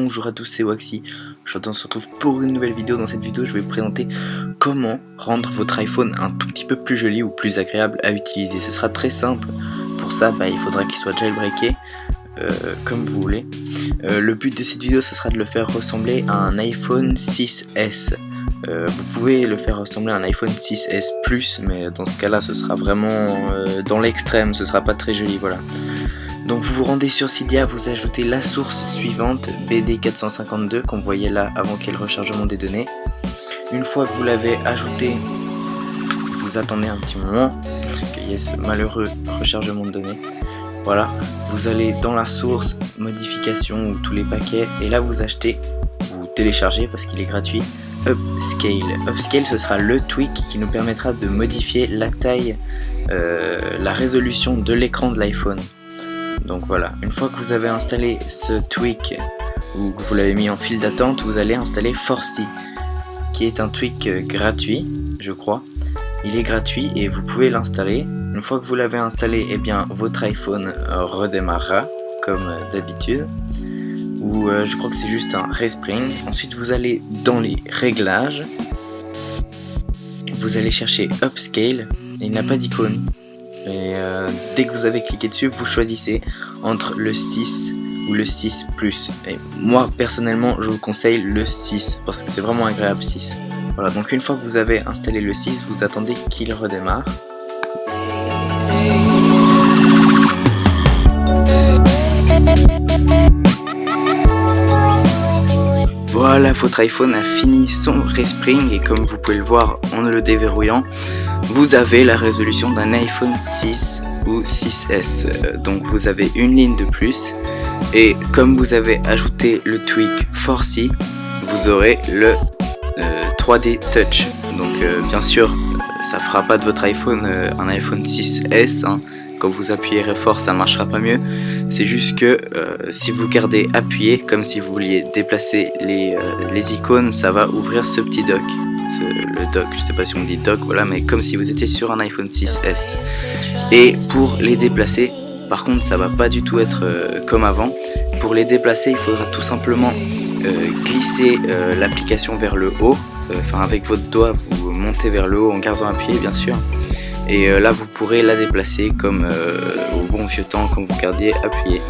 Bonjour à tous, c'est Waxy. Aujourd'hui on se retrouve pour une nouvelle vidéo. Dans cette vidéo je vais vous présenter comment rendre votre iPhone un tout petit peu plus joli ou plus agréable à utiliser. Ce sera très simple. Pour ça il faudra qu'il soit jailbreaké comme vous voulez. Le but de cette vidéo ce sera de le faire ressembler à un iPhone 6S. Vous pouvez le faire ressembler à un iPhone 6S Plus, mais dans ce cas là ce sera vraiment dans l'extrême, ce sera pas très joli, voilà. Donc vous vous rendez sur Cydia, vous ajoutez la source suivante, BD452, qu'on voyait là avant qu'il y ait le rechargement des données. Une fois que vous l'avez ajouté, vous attendez un petit moment qu'il y ait ce malheureux rechargement de données. Voilà, vous allez dans la source, modification ou tous les paquets, et là vous achetez, vous téléchargez parce qu'il est gratuit, Upscale. Upscale ce sera le tweak qui nous permettra de modifier la taille, la résolution de l'écran de l'iPhone. Donc voilà, une fois que vous avez installé ce tweak ou que vous l'avez mis en file d'attente, vous allez installer Forcy, qui est un tweak gratuit, je crois. Il est gratuit et vous pouvez l'installer. Une fois que vous l'avez installé, eh bien votre iPhone redémarrera comme d'habitude. Ou je crois que c'est juste un respring. Ensuite vous allez dans les réglages, vous allez chercher Upscale, et il n'a pas d'icône. Et dès que vous avez cliqué dessus, vous choisissez entre le 6 ou le 6 Plus. Et moi personnellement je vous conseille le 6 parce que c'est vraiment agréable 6. Voilà, donc une fois que vous avez installé le 6, vous attendez qu'il redémarre. Voilà, votre iPhone a fini son respring et comme vous pouvez le voir en le déverrouillant, vous avez la résolution d'un iPhone 6 ou 6S. Donc vous avez une ligne de plus et comme vous avez ajouté le tweak Forcy, vous aurez le 3D Touch. Donc bien sûr ça fera pas de votre iPhone un iPhone 6S, hein. Quand vous appuyerez fort ça marchera pas mieux. C'est juste que si vous gardez appuyé comme si vous vouliez déplacer les icônes, ça va ouvrir ce petit dock. Le dock, je sais pas si on dit dock, voilà, mais comme si vous étiez sur un iPhone 6S. Et pour les déplacer, par contre ça va pas du tout être comme avant. Pour les déplacer il faudra tout simplement glisser l'application vers le haut, enfin avec votre doigt vous montez vers le haut en gardant appuyé bien sûr. Et là vous pourrez la déplacer comme au bon vieux temps quand vous gardiez appuyé.